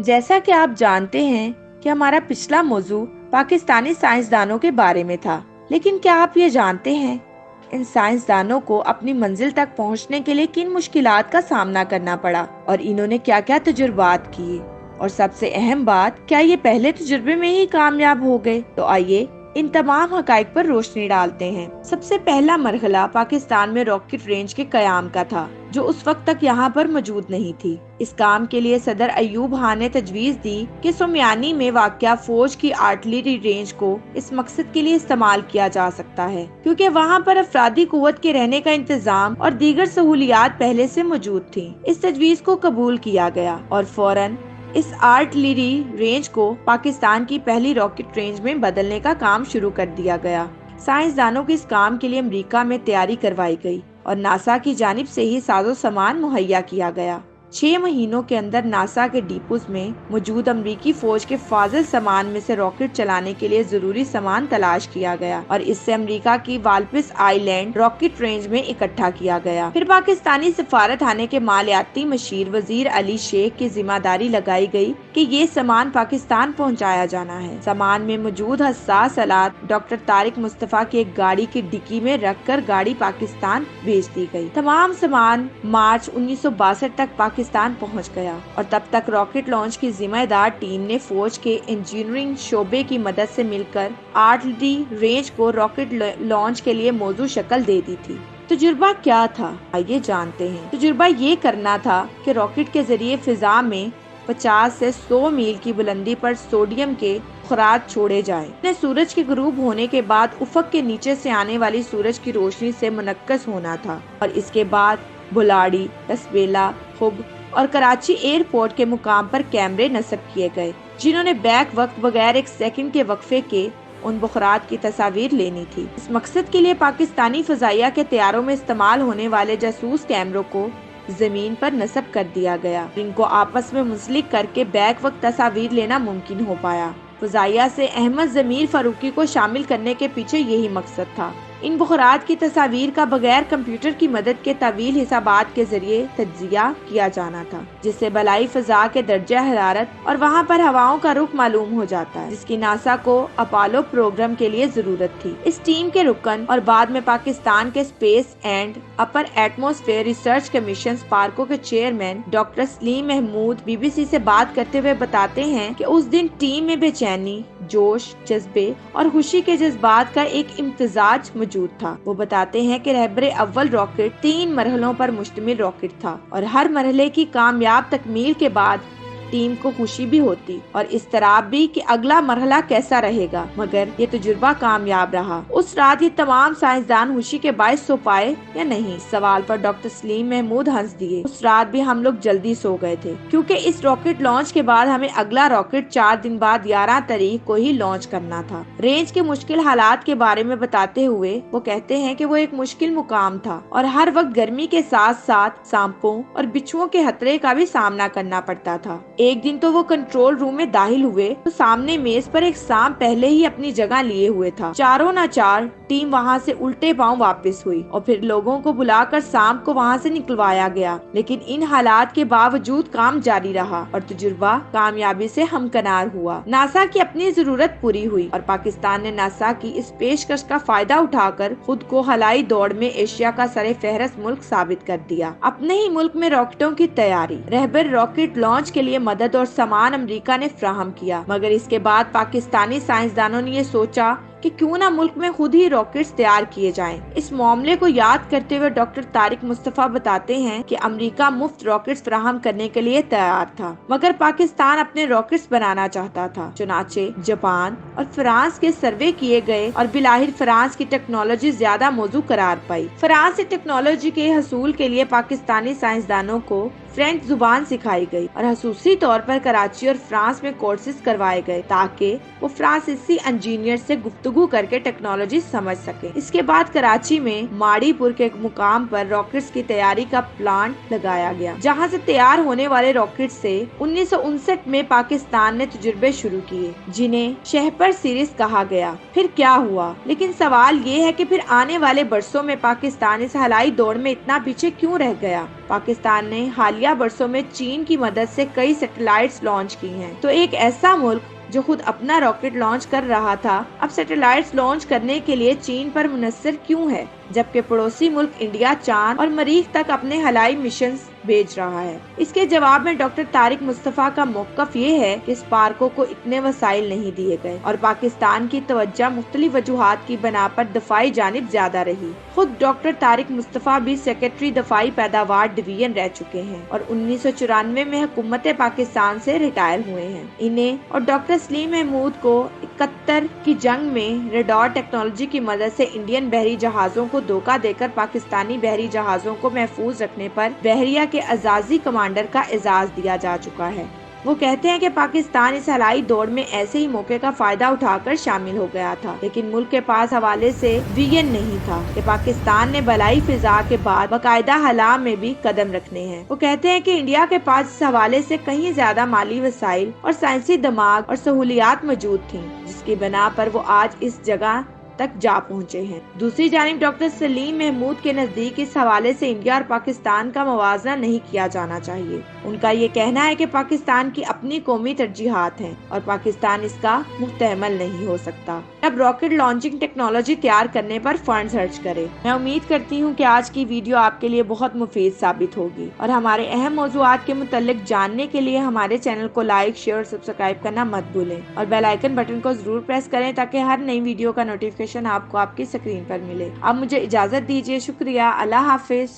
जैसा कि आप जानते हैं कि हमारा पिछला मौजू पाकिस्तानी साइंसदानों के बारे में था, लेकिन क्या आप ये जानते हैं इन साइंसदानों को अपनी मंजिल तक पहुंचने के लिए किन मुश्किलात का सामना करना पड़ा और इन्होंने क्या-क्या तजुर्बात किए, और सबसे अहम बात, क्या ये पहले तजुर्बे में ही कामयाब हो गए? तो आइए इन तमाम हकाइक पर रोशनी डालते हैं। सबसे पहला मरहला पाकिस्तान में रॉकेट रेंज के कयाम का था, जो उस वक्त तक यहाँ पर मौजूद नहीं थी। इस काम के लिए सदर अयूब खान ने तजवीज दी कि सुमियानी में वाक़या फौज की आर्टिलरी रेंज को इस मकसद के लिए इस्तेमाल किया जा सकता है, क्योंकि वहाँ पर अफरादी कुव्वत के रहने का इंतजाम और दीगर सहूलियात पहले से मौजूद थी। इस तजवीज को कबूल किया गया और फौरन इस आर्टिलरी रेंज को पाकिस्तान की पहली रॉकेट रेंज में बदलने का काम शुरू कर दिया गया। साइंसदानों के इस काम के लिए अमेरिका में तैयारी करवाई गई और नासा की जानिब से ही साजो सामान मुहैया किया गया। 6 महीनों के अंदर नासा के डिपोज में मौजूद अमरीकी फौज के फाजिल सामान में से रॉकेट चलाने के लिए जरूरी सामान तलाश किया गया और इससे अमेरिका की वाल्पिस आइलैंड रॉकेट रेंज में इकट्ठा किया गया। फिर पाकिस्तानी सफारत खाने के मालियाती मशीर वजीर अली शेख की जिम्मेदारी लगाई गई कि ये सामान पाकिस्तान पहुँचाया जाना है। सामान में मौजूद हसास आलात डॉक्टर तारिक मुस्तफा की एक गाड़ी की डिक्की में रख कर गाड़ी पाकिस्तान भेज दी गयी। तमाम सामान मार्च 1962 तक पाकिस्तान पहुंच गया और तब तक रॉकेट लॉन्च की जिम्मेदार टीम ने फौज के इंजीनियरिंग शोबे की मदद से मिलकर आर्टिलरी रेंज को रॉकेट लॉन्च के लिए मौजूद शक्ल दे दी थी। तजुर्बा क्या था, आइए जानते हैं। तजुर्बा ये करना था कि रॉकेट के जरिए फिजा में 50 से 100 मील की बुलंदी पर सोडियम के खराज छोड़े जाएं। सूरज के गुरूब होने के बाद उफक के नीचे से आने वाली सूरज की रोशनी से मुनक्कस होना था और इसके बाद बुलाड़ी, लसबेला, हुब और कराची एयरपोर्ट के मुकाम पर कैमरे नस्ब किए गए, जिन्होंने बैक वक्त बगैर एक सेकंड के वक्फे के उन बुखरात की तस्वीर लेनी थी। इस मकसद के लिए पाकिस्तानी फजाइया के तैयारों में इस्तेमाल होने वाले जासूस कैमरों को जमीन पर नस्ब कर दिया गया। इनको आपस में मुंसलिक करके बैक वक्त तस्वीर लेना मुमकिन हो पाया। फजाइया से अहमद जमीर फारूकी को शामिल करने के पीछे यही मकसद था। इन बुखरात की तस्वीर का बगैर कंप्यूटर की मदद के तवील हिसाबात के जरिए तज्जिया किया जाना था, जिससे बलाई फजा के दर्जा हरारत और वहाँ पर हवाओं का रुख मालूम हो जाता है, जिसकी नासा को अपोलो प्रोग्राम के लिए जरूरत थी। इस टीम के रुकन और बाद में पाकिस्तान के space and upper atmosphere research commission पार्को के chairman doctor Salim Mahmood BBC से बात करते हुए बताते हैं कि उस दिन टीम में बेचैनी, जोश, जज्बे और खुशी के जज्बात का एक इम्तिजाज मौजूद था। वो बताते हैं कि रहबरे अव्वल रॉकेट 3 मरहलों पर मुश्तमिल रॉकेट था और हर मरहले की कामयाब तकमील के बाद टीम को खुशी भी होती और इस्तराब भी कि अगला मरहला कैसा रहेगा, मगर ये तजुर्बा कामयाब रहा। उस रात ये तमाम साइंसदान खुशी के बायस सो पाए या नहीं, सवाल पर डॉक्टर सलीम महमूद हंस दिए। उस रात भी हम लोग जल्दी सो गए थे, क्योंकि इस रॉकेट लॉन्च के बाद हमें अगला रॉकेट 4 दिन बाद 11 तारीख को ही लॉन्च करना था। रेंज के मुश्किल हालात के बारे में बताते हुए वो कहते हैं कि वो एक मुश्किल मुकाम था और हर वक्त गर्मी के साथ साथ सांपों और बिच्छुओं के खतरे का भी सामना करना पड़ता था। एक दिन तो वो कंट्रोल रूम में दाखिल हुए तो सामने मेज पर एक सांप पहले ही अपनी जगह लिए हुए था। चारों ना चार टीम वहाँ से उल्टे पांव वापस हुई और फिर लोगों को बुलाकर सांप को वहाँ से निकलवाया गया, लेकिन इन हालात के बावजूद काम जारी रहा और तजुर्बा कामयाबी से हमकनार हुआ। नासा की अपनी जरूरत पूरी हुई और पाकिस्तान ने नासा की इस पेशकश का फायदा उठाकर खुद को हवाई दौड़ में एशिया का सरे फहरस्त मुल्क साबित कर दिया। अपने ही मुल्क में रॉकेटों की तैयारी, रहबर रॉकेट लॉन्च के लिए मदद और सामान अमेरिका ने फ्राहम किया, मगर इसके बाद पाकिस्तानी साइंसदानों ने ये सोचा कि क्यों ना मुल्क में खुद ही रॉकेट्स तैयार किए जाएं। इस मामले को याद करते हुए डॉक्टर तारिक मुस्तफा बताते हैं कि अमेरिका मुफ्त रॉकेट्स फराहम करने के लिए तैयार था, मगर पाकिस्तान अपने रॉकेट्स बनाना चाहता था। चुनाचे जापान और फ्रांस के सर्वे किए गए और बिलाहिर फ्रांस की टेक्नोलॉजी ज्यादा मौजू करार पाई। फ्रांस से टेक्नोलॉजी के हसूल के लिए पाकिस्तानी साइंसदानों को फ्रेंच जुबान सिखाई गई और खसूसी तौर पर कराची और फ्रांस में कोर्सेज करवाए गए ताकि वो फ्रांसीसी इंजीनियर से गुफ्तगू गुफ्तगू करके टेक्नोलॉजी समझ सके। इसके बाद कराची में माड़ीपुर के एक मुकाम पर रॉकेट्स की तैयारी का प्लांट लगाया गया, जहां से तैयार होने वाले रॉकेट से 1959 में पाकिस्तान ने तजुर्बे शुरू किए, जिन्हें शहपर सीरीज कहा गया। फिर क्या हुआ? लेकिन सवाल ये है कि फिर आने वाले बरसों में पाकिस्तान इस हवाई दौड़ में इतना पीछे क्यों रह गया? पाकिस्तान ने हालिया बरसों में चीन की मदद से कई सैटेलाइट्स लॉन्च की हैं। तो एक ऐसा मुल्क जो खुद अपना रॉकेट लॉन्च कर रहा था, अब सैटेलाइट्स लॉन्च करने के लिए चीन पर मुनस्सिर क्यों है, जबकि पड़ोसी मुल्क इंडिया चांद और मरीख तक अपने हवाई मिशन भेज रहा है? इसके जवाब में डॉक्टर तारिक मुस्तफा का मौकफ ये है कि स्पार्को को इतने वसाइल नहीं दिए गए और पाकिस्तान की तवज्जो मुख्तलिफ वजूहात की बना पर दफाई जानिब ज्यादा रही। खुद डॉक्टर तारिक मुस्तफा भी सेक्रेटरी दफाई पैदावार डिवीजन रह चुके हैं और 1994 में हुकूमत पाकिस्तान से रिटायर हुए हैं। इन्हें और डॉक्टर सलीम महमूद को 71 की जंग में रेडार टेक्नोलॉजी की मदद से इंडियन बहरी जहाजों को धोखा देकर पाकिस्तानी बहरी जहाजों को महफूज रखने पर बहरिया के अजाजी कमांडर का एजाज दिया जा चुका है। वो कहते हैं कि पाकिस्तान इस हवाई दौड़ में ऐसे ही मौके का फायदा उठाकर शामिल हो गया था, लेकिन मुल्क के पास हवाले से विजन नहीं था कि पाकिस्तान ने बलाई फिजा के बाद बाकायदा हला में भी कदम रखने हैं। वो कहते हैं कि इंडिया के पास इस हवाले से कहीं ज्यादा माली वसाइल और साइंसी दिमाग और सहूलियात मौजूद थी, जिसकी बिना पर वो आज इस जगह तक जा पहुंचे हैं। दूसरी जानिब डॉक्टर सलीम महमूद के नजदीक इस हवाले से इंडिया और पाकिस्तान का मुवाजना नहीं किया जाना चाहिए। उनका ये कहना है कि पाकिस्तान की अपनी कौमी तरजीहात हैं और पाकिस्तान इसका मुहतमल नहीं हो सकता। अब रॉकेट लॉन्चिंग टेक्नोलॉजी तैयार करने पर फंड सर्च करें। मैं उम्मीद करती हूँ कि आज की वीडियो आपके लिए बहुत मुफीद साबित होगी और हमारे अहम मौज़ूआत के मुतालिक जानने के लिए हमारे चैनल को लाइक, शेयर और सब्सक्राइब करना मत भूलें और बेल आइकन बटन को जरूर प्रेस करें ताकि हर नई वीडियो का नोटिफिकेशन आपको आपकी स्क्रीन पर मिले। अब मुझे इजाजत दीजिए। शुक्रिया। अल्लाह हाफिज।